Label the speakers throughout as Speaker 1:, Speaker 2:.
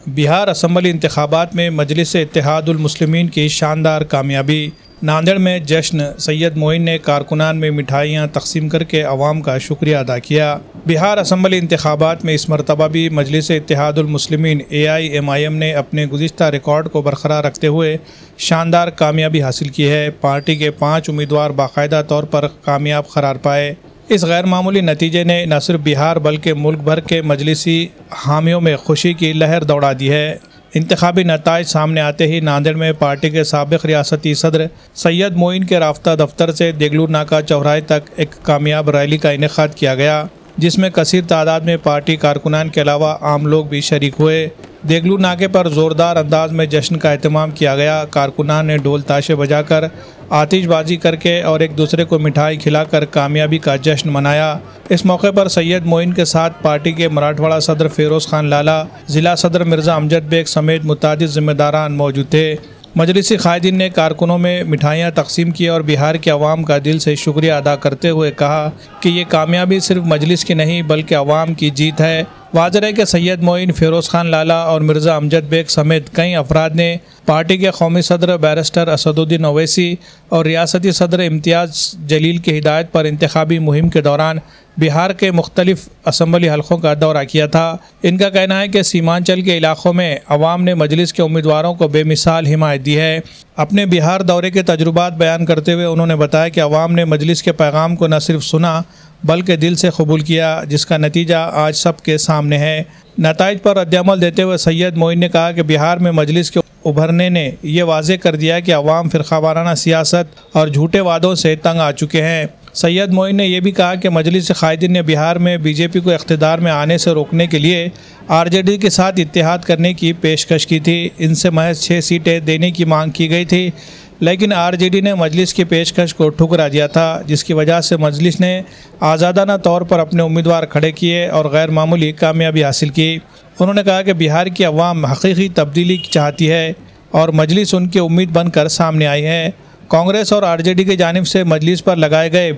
Speaker 1: Bihar assembly इंतखाबात में मजलिस इत्तेहादुल मुस्लिमीन की शानदार कामयाबी। नांदेड़ में जश्न। सैयद मोइन ने कारकुनान में मिठाइयाँ तकसीम करके अवाम का शुक्रिया अदा किया। बिहार असम्बली इंतखाबात में इस मरतबा भी मजलिस इत्तेहादुल मुस्लिमीन AIMIM ने अपने गुज़िश्ता रिकॉर्ड को बरकरार रखते हुए शानदार कामयाबी हासिल की है। पार्टी के 5 उम्मीदवार बाकायदा तौर पर कामयाब करार पाए। इस गैर मामूली नतीजे ने न सिर्फ बिहार बल्कि मुल्क भर के मजलिसी हामियों में खुशी की लहर दौड़ा दी है। इंतखाबी नताइज सामने आते ही नांदेड़ में पार्टी के साबिक़ रियासती सदर सैयद मोइन के राफ्ता दफ्तर से देगलूर नाका चौराहे तक एक कामयाब रैली का इनेकाद किया गया, जिसमें कसीर तादाद में पार्टी कारकुनान के अलावा आम लोग भी शरीक हुए। देगलूर नाके पर ज़ोरदार अंदाज में जश्न का एहतमाम किया गया। कारकुनान ने ढोल ताशे बजाकर, आतिशबाजी करके और एक दूसरे को मिठाई खिलाकर कामयाबी का जश्न मनाया। इस मौके पर सैयद मोइन के साथ पार्टी के मराठवाड़ा सदर फ़िरोज़ खान लाला, ज़िला सदर मिर्ज़ा अमजद बेग समेत मुतादिद ज़िम्मेदारान मौजूद थे। मजलिसी कायदीन ने कारकुनों में मिठाइयाँ तकसीम की और बिहार के अवाम का दिल से शुक्रिया अदा करते हुए कहा कि ये कामयाबी सिर्फ मजलिस की नहीं बल्कि अवाम की जीत है। वाज़ेह है कि सैयद मोइन, फ़िरोज़ खान लाला और मिर्ज़ा अमजद बेग समेत कई अफराद ने पार्टी के कौमी सदर बैरिस्टर असदुद्दीन ओवैसी और रियासती सदर इम्तियाज़ जलील की हिदायत पर इंतखाबी मुहिम के दौरान बिहार के मुख्तलिफ असम्बली हलकों का दौरा किया था। इनका कहना है कि सीमांचल के इलाकों में अवाम ने मजलिस के उम्मीदवारों को बेमिसाल हिमायत दी है। अपने बिहार दौरे के तजुर्बात बयान करते हुए उन्होंने बताया कि अवाम ने मजलिस के पैगाम को न सिर्फ सुना बल्कि दिल से कबूल किया, जिसका नतीजा आज सबके सामने है। नताइज पर रद्दअमल देते हुए सैयद मोइन ने कहा कि बिहार में मजलिस के उभरने ने यह वाज़ेह कर दिया कि अवाम फ़िरक़ावाराना सियासत और झूठे वादों से तंग आ चुके हैं। सैयद मोइन ने यह भी कहा कि मजलिस कायदीन ने बिहार में BJP को इक़्तिदार में आने से रोकने के लिए RJD के साथ इत्तेहाद करने की पेशकश की थी। इनसे महज 6 सीटें देने की मांग की गई थी, लेकिन RJD ने मजलिस की पेशकश को ठुकरा दिया था, जिसकी वजह से मजलिस ने आज़ादाना तौर पर अपने उम्मीदवार खड़े किए और गैर मामूली कामयाबी हासिल की। उन्होंने कहा कि बिहार की अवाम हकीकी तब्दीली चाहती है और मजलिस उनकी उम्मीद बनकर सामने आई है। कांग्रेस और RJD की जानिब से मजलिस पर लगाए गए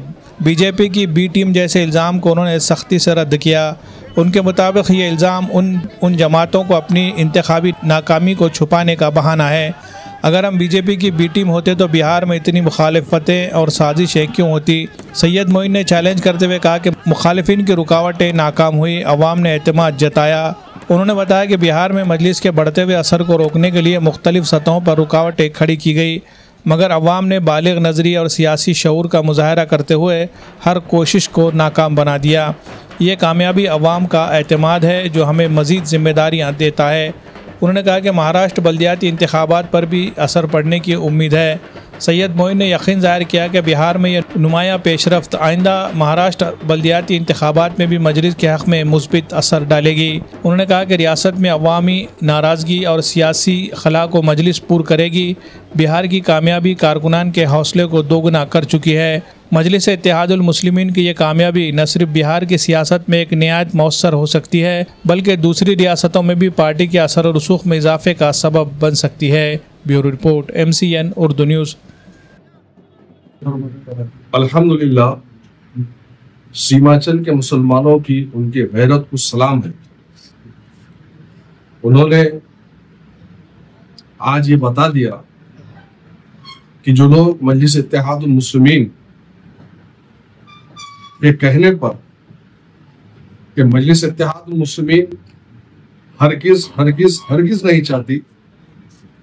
Speaker 1: BJP की B टीम जैसे इल्ज़ाम को उन्होंने सख्ती से रद्द किया। उनके मुताबिक ये इल्ज़ाम उन जमातों को अपनी इंतखाबी नाकामी को छुपाने का बहाना है। अगर हम BJP की B टीम होते तो बिहार में इतनी मुखालिफतें और साजिशें क्यों होती। सैयद मोइन ने चैलेंज करते हुए कहा कि मुखालिफिन की रुकावटें नाकाम हुई, अवाम ने एतमाद जताया। उन्होंने बताया कि बिहार में मजलिस के बढ़ते हुए असर को रोकने के लिए मुख्तलिफ सतहों पर रुकावटें खड़ी की गई, मगर अवाम ने बालिग नज़री और सियासी शऊर का मुजाहरा करते हुए हर कोशिश को नाकाम बना दिया। ये कामयाबी अवाम का एतमाद है जो हमें मज़ीद ज़िम्मेदारियाँ देता है। उन्होंने कहा कि महाराष्ट्र बल्दियाती इंतखाबात पर भी असर पड़ने की उम्मीद है। सैयद मोइन ने यकीन ज़ाहिर किया कि बिहार में यह नुमाया पेशरफ्त आइंदा महाराष्ट्र बल्दियाती इंतखाबात में भी मजलिस के हक़ में मुस्बित असर डालेगी। उन्होंने कहा कि रियासत में अवामी नाराज़गी और सियासी खला को मजलिस पूर करेगी। बिहार की कामयाबी कारकुनान के हौसले को दोगुना कर चुकी है। मजलिस इत्तेहादुल मुस्लिमीन की ये कामयाबी न सिर्फ बिहार की सियासत में एक निहायत मौसर हो सकती है बल्कि दूसरी रियासतों में भी पार्टी के असर और रसूख में इजाफे का सबब बन सकती है। Bureau report, MCN Urdu news.
Speaker 2: अल्हम्दुलिल्लाह, सीमांचल के मुसलमानों की उनके गैरत को सलाम है। उन्होंने आज ये बता दिया कि जो लोग मजलिस इत्तेहादुल मुस्लिमीन के कहने पर कि मजलिस इत्तेहादुल मुस्लिमीन हरगिज हरगिज हरगिज नहीं चाहती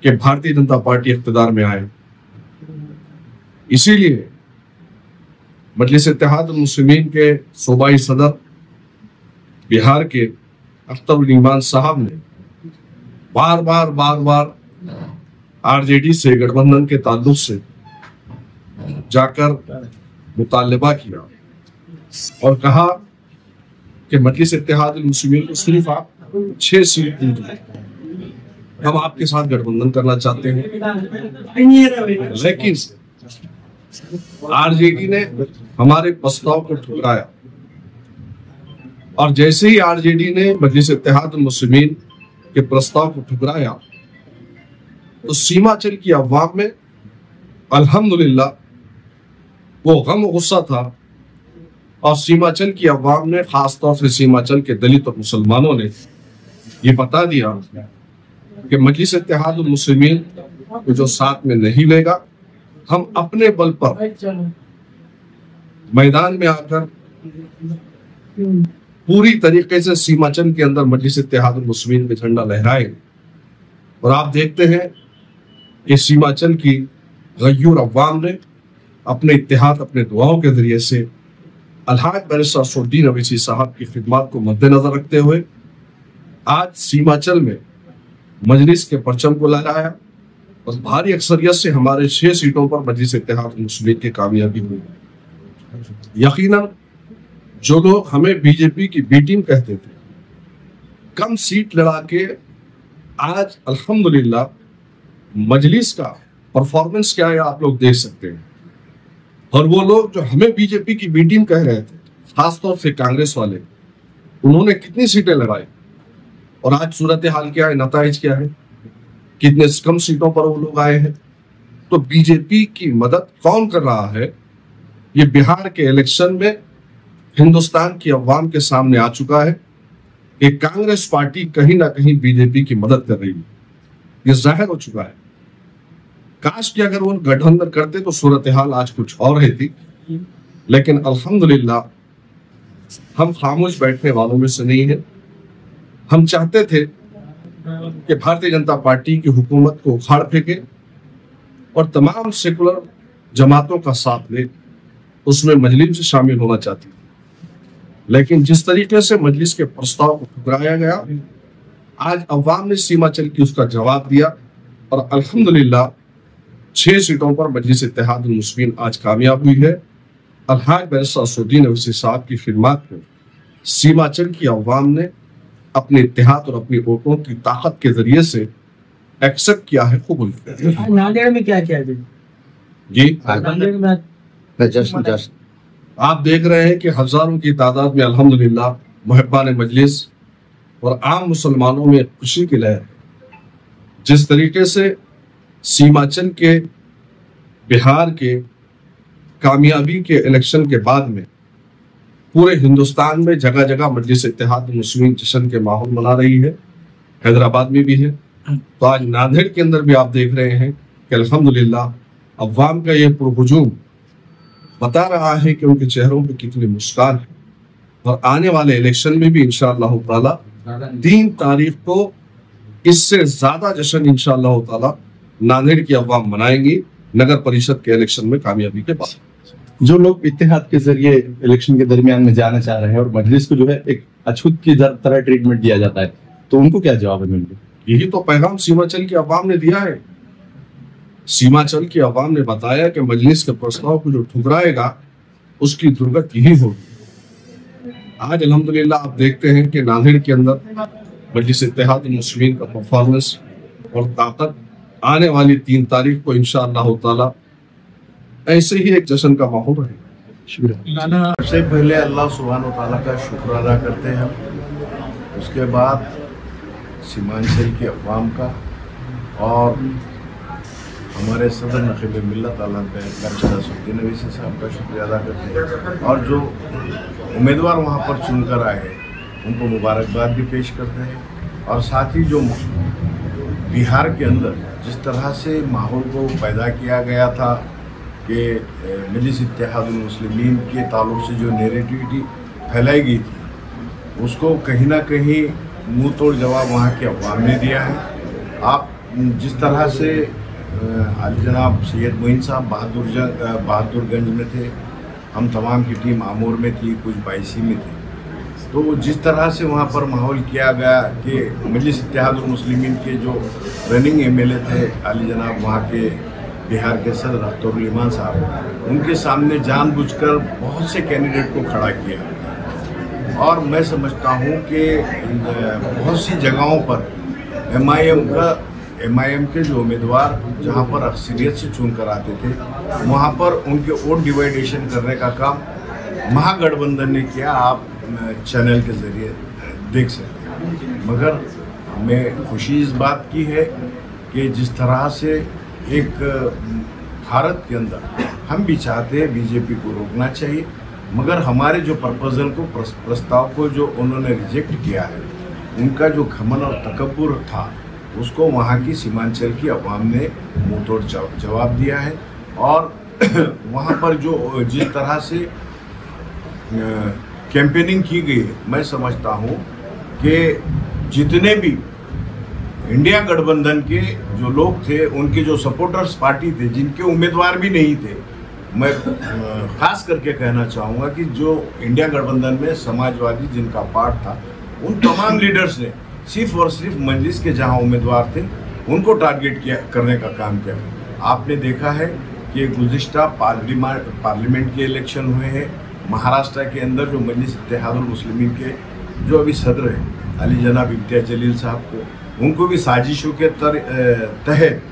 Speaker 2: कि भारतीय जनता पार्टी इख्तिदार में आए, इसीलिए मजलिस इत्तेहादुल मुस्लिमीन के सूबाई सदर बिहार के अख्तरुल ईमान साहब ने बार बार RJD से गठबंधन के ताल्लुक से जाकर मुतालबा किया और कहा कि मजलिस इत्तेहादुल मुस्लिमीन को सिर्फ आप 6 सीट दीजिए, हम आपके साथ गठबंधन करना चाहते हैं। लेकिन RJD ने हमारे प्रस्ताव को ठुकराया और जैसे ही RJD ने मजलिस इत्तेहादुल मुस्लिमीन के प्रस्ताव को ठुकराया तो सीमांचल की अवाम में अल्हम्दुलिल्लाह वो गम और गुस्सा था और सीमांचल की अवाम ने, खासतौर से सीमांचल के दलित और मुसलमानों ने ये बता दिया कि मजलिस इत्तेहादुल मुस्लिमीन को जो साथ में नहीं लेगा, हम अपने बल पर मैदान में आकर पूरी तरीके से सीमाचल के अंदर मजलिस इत्तेहादुल मुस्लिमीन का झंडा लहराएंगे। और आप देखते हैं कि सीमाचल की गयूर अवाम ने अपने इत्तेहाद, अपने दुआओं के जरिए से अलहाज बैरिस्टर असदुद्दीन अवैसी साहब की खिदमत को मद्देनजर रखते हुए आज सीमाचल में मजलिस के परचम को लहराया और भारी अक्सरियत से हमारे 6 सीटों पर मजलिस इत्तेहादुल मुस्लिमीन की कामयाबी हुई। यकीनन जो लोग हमें बीजेपी की बी टीम कहते थे, कम सीट लड़ा के आज अल्हम्दुलिल्लाह मजलिस का परफॉर्मेंस क्या है आप लोग देख सकते हैं। और वो लोग जो हमें बीजेपी की बी टीम कह रहे थे, खासतौर से कांग्रेस वाले, उन्होंने कितनी सीटें लड़ाई और आज सूरत हाल क्या है, नताइज क्या है, कितने कम सीटों पर वो लोग आए हैं। तो बीजेपी की मदद कौन कर रहा है, ये बिहार के इलेक्शन में हिंदुस्तान की अवाम के सामने आ चुका है कि कांग्रेस पार्टी कहीं ना कहीं बीजेपी की मदद कर रही है। ये जाहिर हो चुका है। काश कि अगर वो गठबंधन करते तो सूरत हाल आज कुछ और रहती, लेकिन अल्हम्दुलिल्लाह हम खामोश बैठने वालों में से नहीं है। हम चाहते थे कि भारतीय जनता पार्टी की हुकूमत को उखाड़ फेंके और तमाम सेकुलर जमातों का साथ ले, उसमें मजलिस से शामिल होना चाहती, लेकिन जिस तरीके से मजलिस के प्रस्ताव को ठुकराया गया, आज अवाम ने सीमाचल की उसका जवाब दिया और अल्हम्दुलिल्लाह 6 सीटों पर मजलिस इत्तेहादुल मुस्लिमीन आज कामयाब हुई है। अलहाज बैरिस्टर असदुद्दीन अवैसी साहब की खिदमत को सीमाचल की अवाम ने अपने इत्तेहाद और अपनी वोटों की ताकत के जरिए से एक्सेप्ट किया है, कबूल किया।
Speaker 3: नांदेड़ में क्या किया
Speaker 2: जी?
Speaker 3: नांदेड़ में
Speaker 2: जश्न आप देख रहे हैं कि हजारों की तादाद में अल्हम्दुलिल्लाह मुहिब्बान मजलिस और आम मुसलमानों में खुशी की लहर है। जिस तरीके से सीमाचल के बिहार के कामयाबी के इलेक्शन के बाद में पूरे हिंदुस्तान में जगह जगह मजलिस इत्तेहादुल मुस्लिमीन जश्न के माहौल मना रही है, हैदराबाद में भी है, तो आज नांदेड़ के अंदर भी आप देख रहे हैं कि अल्हम्दुलिल्लाह अवाम का ये पुरहुजूम बता रहा है कि उनके चेहरों पे कितनी मुस्कान है। और आने वाले इलेक्शन में भी इंशाअल्लाह ताला 3 तारीख को इससे ज्यादा जश्न इंशाअल्लाह ताला नांदेड़ की अवाम मनाएंगी नगर परिषद के इलेक्शन में कामयाबी के बाद।
Speaker 4: जो लोग इत्तेहाद के जरिए इलेक्शन के दरमियान में जाना चाह रहे हैं और मजलिस को जो है एक अछूत की तरह ट्रीटमेंट दिया जाता है, तो उनको क्या जवाब है?
Speaker 2: यही तो पैगाम सीमाचल की अवाम ने दिया है। सीमाचल की अवाम ने बताया कि मजलिस के प्रस्ताव को जो ठुकराएगा उसकी दुर्गत यही होगी। आज अल्हम्दुलिल्लाह आप देखते हैं कि नांदेड़ के अंदर मजलिस इत्तेहादुल मुस्लिमीन का परफॉर्मेंस और ताकत आने वाली 3 तारीख को इंशाअल्लाह ताला ऐसे ही एक जश्न का माहौल रहेगा।
Speaker 5: सबसे पहले अल्लाह सुब्हानहू तआला का शुक्र अदा करते हैं हम, उसके बाद सीमांचल की अवाम का और हमारे सदर नक़ीब मिल्लत बैरिस्टर असदुद्दीन अवैसी साहब का शुक्रिया अदा करते हैं और जो उम्मीदवार वहाँ पर चुनकर आए उनको मुबारकबाद भी पेश करते हैं। और साथ ही जो बिहार के अंदर जिस तरह से माहौल को पैदा किया गया था कि मजलिस इत्तेहादुल मुस्लिमीन के ताल्लुक़ से जो नेगेटिविटी फैलाई गई थी, उसको कहीं ना कहीं मुँह तोड़ जवाब वहाँ के अवाम ने दिया है। आप जिस तरह से अली जनाब सैयद मोइन साहब बहादुरगंज में थे, हम तमाम की टीम आमूर में थी, कुछ बाइसी में थे, तो जिस तरह से वहाँ पर माहौल किया गया कि मजलिस इत्तेहादुल मुस्लिमीन के जो रनिंग एमएलए थे अली जनाब वहाँ के बिहार के सदर अख्तरुल ईमान साहब, उनके सामने जानबूझकर बहुत से कैंडिडेट को खड़ा किया। और मैं समझता हूँ कि बहुत सी जगहों पर एमआईएम के जो उम्मीदवार जहाँ पर अक्सरियत से चुन कर आते थे, वहाँ पर उनके वोट डिवाइडेशन करने का काम महागठबंधन ने किया। आप चैनल के ज़रिए देख सकते हैं। मगर हमें खुशी इस बात की है कि जिस तरह से एक भारत के अंदर हम भी चाहते हैं बीजेपी को रोकना चाहिए, मगर हमारे जो प्रपोजल को प्रस्ताव को जो उन्होंने रिजेक्ट किया है, उनका जो घमंड और तकब्बुर था उसको वहाँ की सीमांचल की अवाम ने मुंह तोड़ जवाब दिया है। और वहाँ पर जो जिस तरह से कैंपेनिंग की गई है, मैं समझता हूँ कि जितने भी इंडिया गठबंधन के जो लोग थे, उनके जो सपोर्टर्स पार्टी थे, जिनके उम्मीदवार भी नहीं थे, मैं खास करके कहना चाहूँगा कि जो इंडिया गठबंधन में समाजवादी जिनका पार्ट था, उन तमाम लीडर्स ने सिर्फ और सिर्फ मजलिस के जहाँ उम्मीदवार थे उनको टारगेट करने का काम किया। आपने देखा है कि गुज़िश्ता पार्लियामेंट के इलेक्शन हुए हैं, महाराष्ट्र के अंदर जो मजलिस इत्तेहादुल मुस्लिमीन के जो अभी सदर हैं अली जनाब इम्तियाज जलील साहब को, उनको भी साजिशों के तहत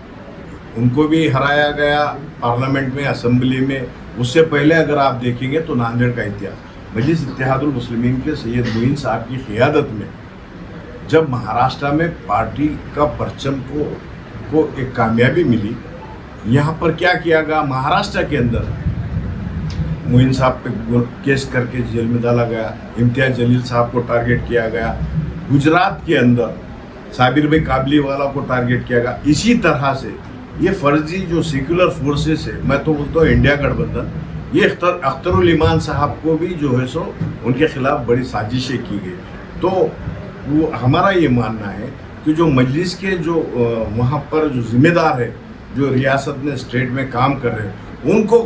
Speaker 5: उनको भी हराया गया पार्लियामेंट में, असेंबली में। उससे पहले अगर आप देखेंगे तो नांदेड़ का इतिहास मजलिस इत्तेहादुल मुस्लिमीन के सैयद मोइन साहब की क़ियादत में जब महाराष्ट्र में पार्टी का परचम को एक कामयाबी मिली, यहाँ पर क्या किया गया, महाराष्ट्र के अंदर मोइन साहब पे केस करके जेल में डाला गया, इम्तियाज जलील साहब को टारगेट किया गया, गुजरात के अंदर साबिर भाई काबली वाला को टारगेट किया गया। इसी तरह से ये फर्जी जो सेक्युलर फोर्सेस है, मैं तो बोलता हूँ इंडिया गठबंधन, ये अख्तरुल ईमान साहब को भी जो है सो उनके खिलाफ बड़ी साजिशें की गई। तो वो हमारा ये मानना है कि जो मजलिस के जो वहाँ पर जो जिम्मेदार है, जो रियासत में स्टेट में काम कर रहे हैं, उनको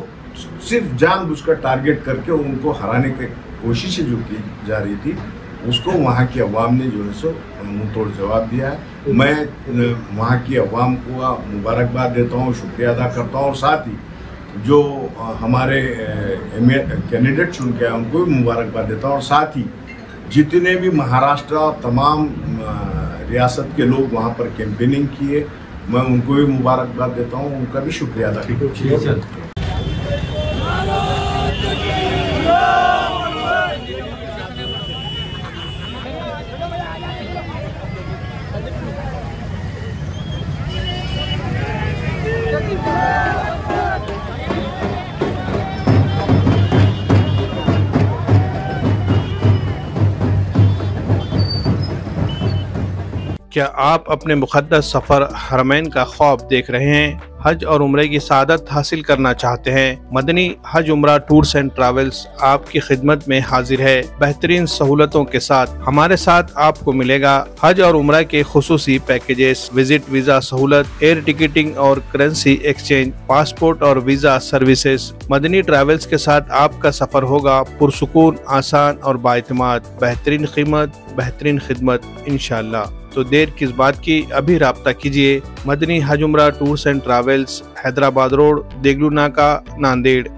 Speaker 5: सिर्फ जानबूझकर टारगेट करके उनको हराने की कोशिशें जो की जा रही थी, उसको वहाँ की अवाम ने जो है सो मुँह तोड़ जवाब दिया है। मैं वहाँ की अवाम को मुबारकबाद देता हूँ, शुक्रिया अदा करता हूँ, और साथ ही जो हमारे कैंडिडेट चुन के आए उनको भी मुबारकबाद देता हूँ, और साथ ही जितने भी महाराष्ट्र तमाम रियासत के लोग वहाँ पर कैंपेनिंग किए, मैं उनको भी मुबारकबाद देता हूँ, उनका भी शुक्रिया अदा करता हूँ।
Speaker 1: क्या आप अपने मुक़द्दस सफ़र हरमैन का ख्वाब देख रहे हैं? हज और उम्रे की सादत हासिल करना चाहते हैं? Madani Hajj Umrah tours and travels आपकी खिदमत में हाजिर है। बेहतरीन सहूलतों के साथ हमारे साथ आपको मिलेगा हज और उम्रा के खुसूसी पैकेजेस, विजिट वीज़ा सहूलत, एयर टिकटिंग और करेंसी एक्सचेंज, पासपोर्ट और वीज़ा सर्विसेज। मदनी ट्रैवल्स के साथ आपका सफ़र होगा पुरसुकून, आसान और बाएतमाद। बेहतरीन कीमत, बेहतरीन खिदमत इंशाअल्लाह। तो देर किस बात की, अभी राब्ता कीजिए। Madani Hajj Umrah tours and travels, Hyderabad road, Deglur Naka, Nanded.